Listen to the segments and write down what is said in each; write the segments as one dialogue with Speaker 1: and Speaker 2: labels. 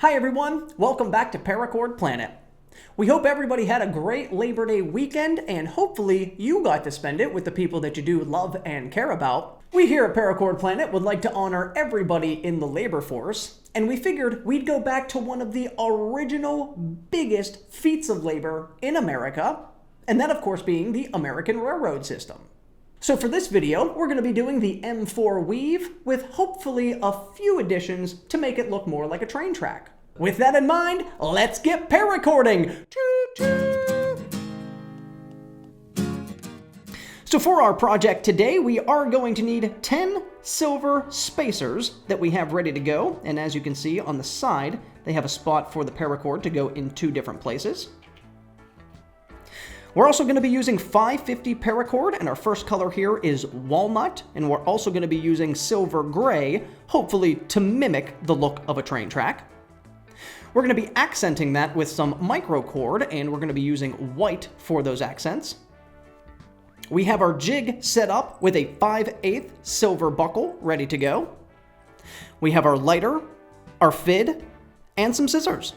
Speaker 1: Hi everyone, welcome back to Paracord Planet. We hope everybody had a great Labor Day weekend and hopefully you got to spend it with the people that you do love and care about. We here at Paracord Planet would like to honor everybody in the labor force, and we figured we'd go back to one of the original biggest feats of labor in America, and that of course being the American railroad system. So for this video, we're going to be doing the M4 weave with hopefully a few additions to make it look more like a train track. With that in mind, let's get paracording! So for our project today, we are going to need 10 silver spacers that we have ready to go. And as you can see on the side, they have a spot for the paracord to go in 2 different places. We're also going to be using 550 paracord, and our first color here is walnut, and we're also going to be using silver gray, hopefully to mimic the look of a train track. We're going to be accenting that with some microcord, and we're going to be using white for those accents. We have our jig set up with a 5/8 silver buckle ready to go. We have our lighter, our fid, and some scissors.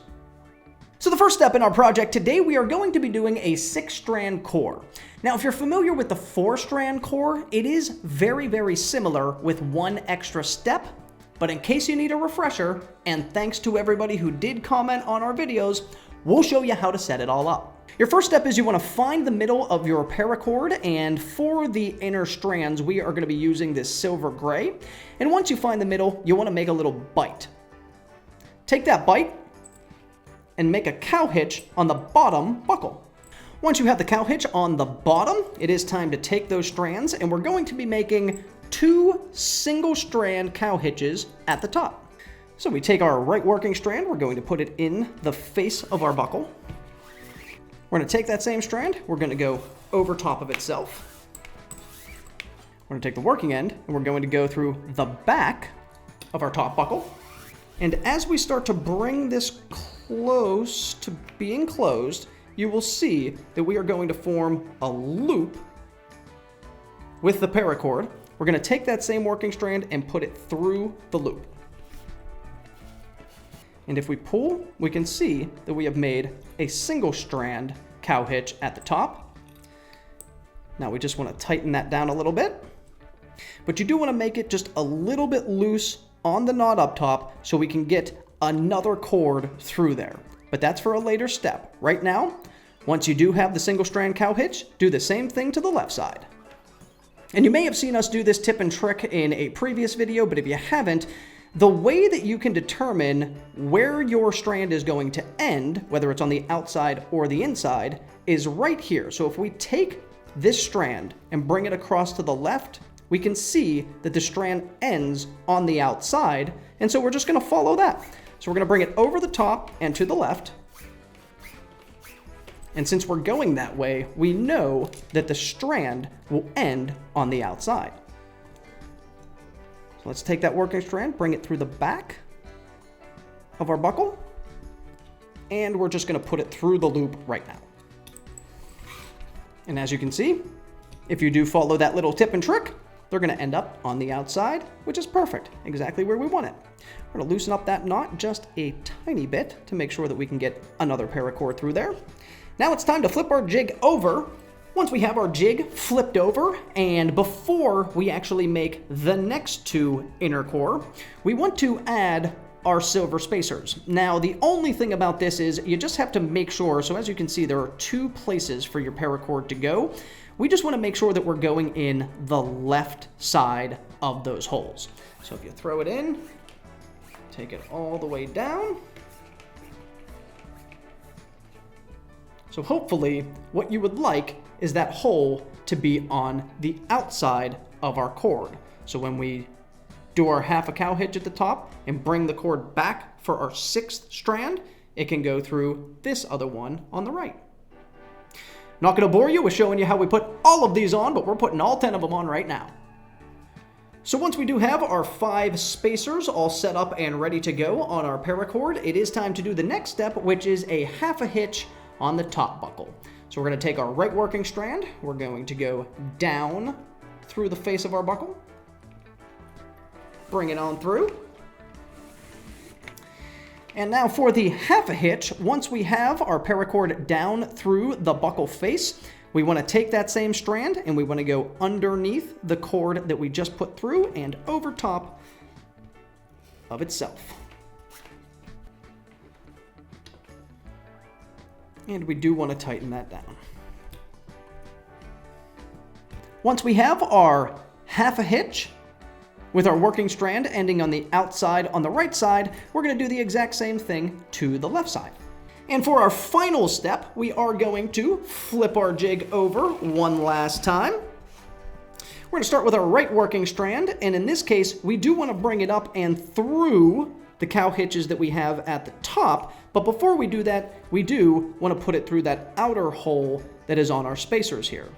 Speaker 1: So the first step in our project today, we are going to be doing a 6-strand core. Now, if you're familiar with the 4-strand core, it is very similar with one extra step, but in case you need a refresher, and thanks to everybody who did comment on our videos, we'll show you how to set it all up. Your first step is you want to find the middle of your paracord, and for the inner strands, we are going to be using this silver gray. And once you find the middle, you want to make a little bite. Take that bite and make a cow hitch on the bottom buckle. Once you have the cow hitch on the bottom, it is time to take those strands, and we're going to be making 2 single strand cow hitches at the top. So we take our right working strand, we're going to put it in the face of our buckle. We're going to take that same strand, we're going to go over top of itself. We're going to take the working end, and we're going to go through the back of our top buckle. And as we start to bring this close to being closed, you will see that we are going to form a loop with the paracord. We're going to take that same working strand and put it through the loop. And if we pull, we can see that we have made a single strand cow hitch at the top. Now we just want to tighten that down a little bit, but you do want to make it just a little bit loose on the knot up top so we can get another cord through there. But that's for a later step. Right now, once you do have the single strand cow hitch, do the same thing to the left side. And you may have seen us do this tip and trick in a previous video, but if you haven't, the way that you can determine where your strand is going to end, whether it's on the outside or the inside, is right here. So if we take this strand and bring it across to the left, we can see that the strand ends on the outside, and so we're just going to follow that. So we're going to bring it over the top and to the left. And since we're going that way, we know that the strand will end on the outside. So let's take that working strand, bring it through the back of our buckle, and we're just going to put it through the loop right now. And as you can see, if you do follow that little tip and trick, they're going to end up on the outside, which is perfect, exactly where we want it. We're going to loosen up that knot just a tiny bit to make sure that we can get another paracord through there. Now it's time to flip our jig over. Once we have our jig flipped over, and before we actually make the next 2 inner core, we want to add our silver spacers. Now the only thing about this is you just have to make sure, so as you can see there are 2 places for your paracord to go. We just want to make sure that we're going in the left side of those holes. So if you throw it in, take it all the way down. So hopefully what you would like is that hole to be on the outside of our cord. So when we do our half a cow hitch at the top and bring the cord back for our 6th strand, it can go through this other one on the right. Not going to bore you with showing you how we put all of these on, but we're putting all 10 of them on right now. So once we do have our 5 spacers all set up and ready to go on our paracord, it is time to do the next step, which is a half a hitch on the top buckle. So we're going to take our right working strand, we're going to go down through the face of our buckle, bring it on through, And now for the half a hitch, once we have our paracord down through the buckle face, we want to take that same strand and we want to go underneath the cord that we just put through and over top of itself. And we do want to tighten that down. Once we have our half a hitch with our working strand ending on the outside on the right side, we're going to do the exact same thing to the left side. And for our final step, we are going to flip our jig over one last time. We're going to start with our right working strand, and in this case, we do want to bring it up and through the cow hitches that we have at the top, but before we do that, we do want to put it through that outer hole that is on our spacers here.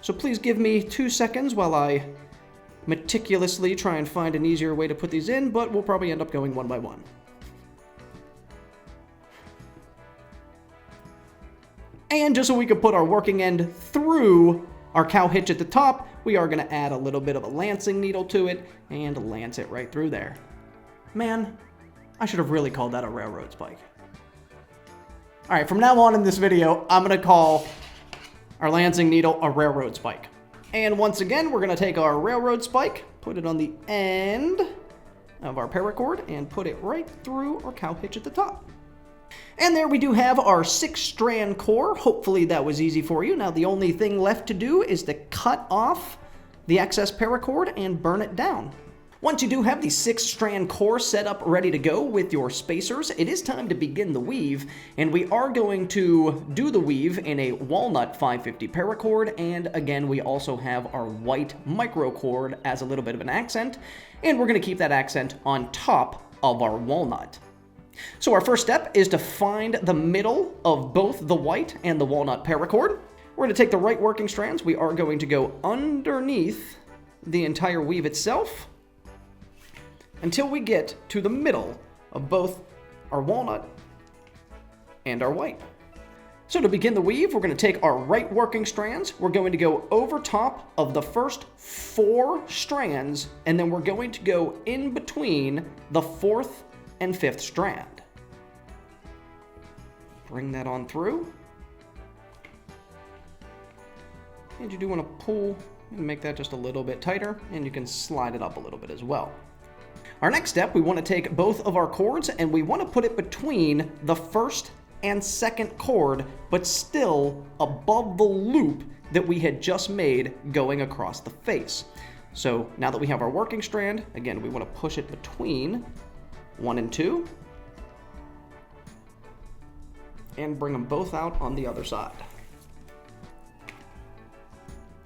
Speaker 1: So please give me 2 seconds while I meticulously try and find an easier way to put these in, but we'll probably end up going one by one. And just so we can put our working end through our cow hitch at the top, we are going to add a little bit of a lancing needle to it and lance it right through there. Man, I should have really called that a railroad spike. All right, from now on in this video, I'm going to call our lancing needle a railroad spike. And once again, we're going to take our railroad spike, put it on the end of our paracord, and put it right through our cow hitch at the top. And there we do have our 6-strand core. Hopefully that was easy for you. Now the only thing left to do is to cut off the excess paracord and burn it down. Once you do have the 6-strand core set up ready to go with your spacers, it is time to begin the weave, and we are going to do the weave in a walnut 550 paracord, and again we also have our white micro cord as a little bit of an accent, and we're going to keep that accent on top of our walnut. So our first step is to find the middle of both the white and the walnut paracord. We're going to take the right working strands. We are going to go underneath the entire weave itself until we get to the middle of both our walnut and our white. So to begin the weave, we're going to take our right working strands. We're going to go over top of the first 4 strands, and then we're going to go in between the 4th and 5th strand. Bring that on through. And you do want to pull and make that just a little bit tighter, and you can slide it up a little bit as well. Our next step, we want to take both of our cords and we want to put it between the 1st and 2nd cord, but still above the loop that we had just made going across the face. So now that we have our working strand, again, we want to push it between 1 and 2, and bring them both out on the other side.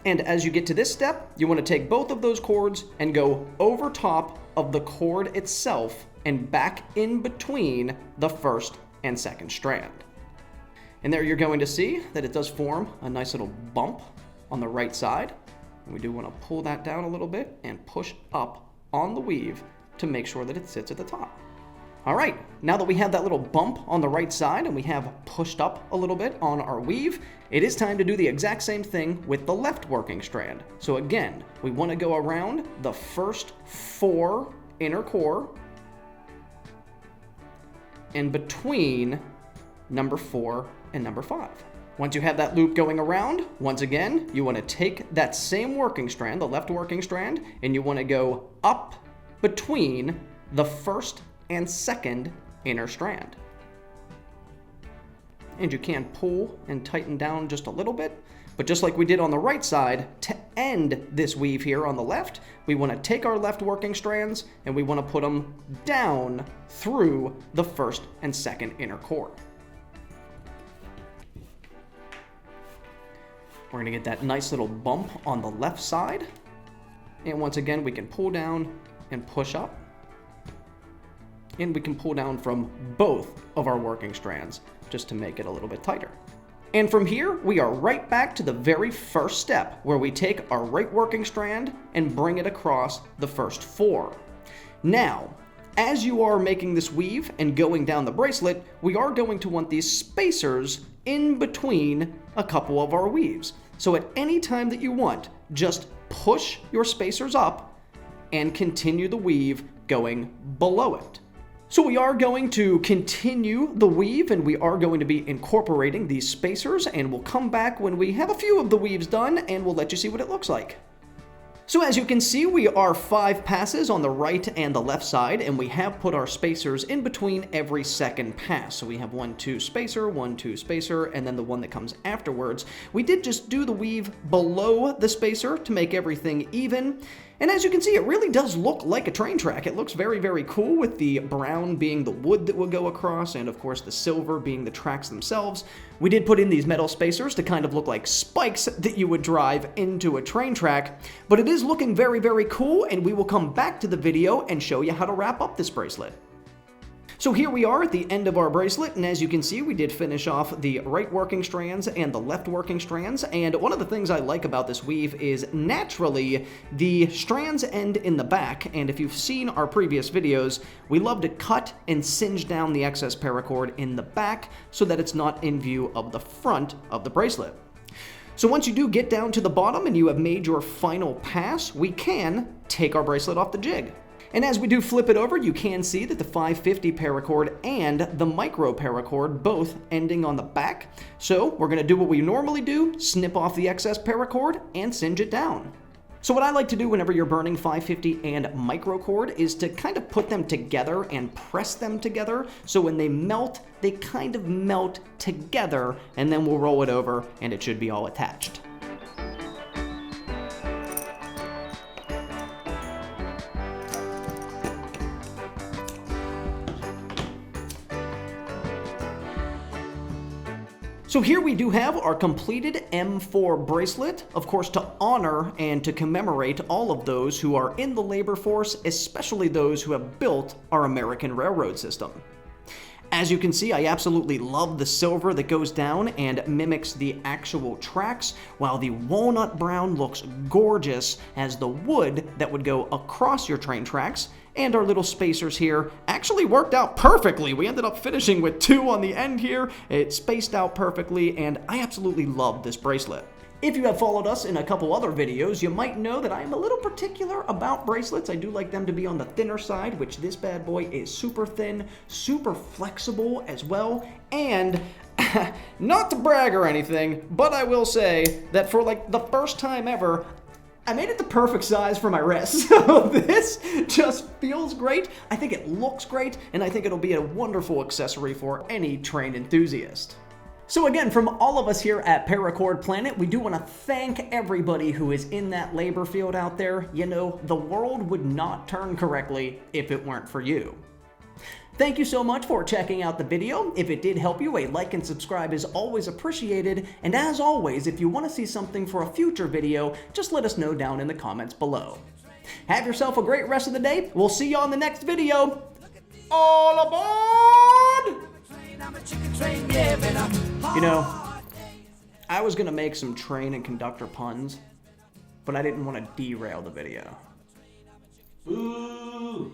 Speaker 1: And as you get to this step, you want to take both of those cords and go over top of the cord itself and back in between the 1st and 2nd strand. And there you're going to see that it does form a nice little bump on the right side. And we do want to pull that down a little bit and push up on the weave to make sure that it sits at the top. All right, now that we have that little bump on the right side and we have pushed up a little bit on our weave, it is time to do the exact same thing with the left working strand. So again, we want to go around the first 4 inner core and between number 4 and number 5. Once you have that loop going around, once again, you want to take that same working strand, the left working strand, and you want to go up between the 1st and 2nd inner strand. And you can pull and tighten down just a little bit, but just like we did on the right side, to end this weave here on the left, we want to take our left working strands and we want to put them down through the 1st and 2nd inner core. We're going to get that nice little bump on the left side, and once again we can pull down and push up. And we can pull down from both of our working strands just to make it a little bit tighter. And from here, we are right back to the very first step where we take our right working strand and bring it across the first 4. Now, as you are making this weave and going down the bracelet, we are going to want these spacers in between a couple of our weaves. So at any time that you want, just push your spacers up and continue the weave going below it. So we are going to continue the weave, and we are going to be incorporating these spacers, and we'll come back when we have a few of the weaves done, and we'll let you see what it looks like. So as you can see, we are 5 passes on the right and the left side, and we have put our spacers in between every second pass. So we have 1, 2 spacer, 1, 2 spacer, and then the one that comes afterwards. We did just do the weave below the spacer to make everything even. And as you can see, it really does look like a train track. It looks very, very cool, with the brown being the wood that would go across, and of course the silver being the tracks themselves. We did put in these metal spacers to kind of look like spikes that you would drive into a train track, but it is looking very, very cool, and we will come back to the video and show you how to wrap up this bracelet. So here we are at the end of our bracelet, and as you can see, we did finish off the right working strands and the left working strands. And one of the things I like about this weave is naturally the strands end in the back, and if you've seen our previous videos, we love to cut and singe down the excess paracord in the back so that it's not in view of the front of the bracelet. So once you do get down to the bottom and you have made your final pass, we can take our bracelet off the jig. And as we do flip it over, you can see that the 550 paracord and the micro paracord both ending on the back. So we're going to do what we normally do, snip off the excess paracord and singe it down. So what I like to do whenever you're burning 550 and micro cord is to kind of put them together and press them together, so when they melt, they kind of melt together, and then we'll roll it over and it should be all attached. So here we do have our completed M4 bracelet, of course to honor and to commemorate all of those who are in the labor force, especially those who have built our American railroad system. As you can see, I absolutely love the silver that goes down and mimics the actual tracks, while the walnut brown looks gorgeous as the wood that would go across your train tracks. And our little spacers here actually worked out perfectly. We ended up finishing with 2 on the end here. It spaced out perfectly, and I absolutely love this bracelet. If you have followed us in a couple other videos, you might know that I am a little particular about bracelets. I do like them to be on the thinner side, which this bad boy is super thin, super flexible as well, and not to brag or anything, but I will say that for like the first time ever, I made it the perfect size for my wrist. So this just feels great. I think it looks great, and I think it'll be a wonderful accessory for any train enthusiast. So again, from all of us here at Paracord Planet, we do want to thank everybody who is in that labor field out there. You know, the world would not turn correctly if it weren't for you. Thank you so much for checking out the video. If it did help you, a like and subscribe is always appreciated. And as always, if you want to see something for a future video, just let us know down in the comments below. Have yourself a great rest of the day. We'll see you on the next video. All aboard! You know, I was gonna make some train and conductor puns, but I didn't want to derail the video. Ooh.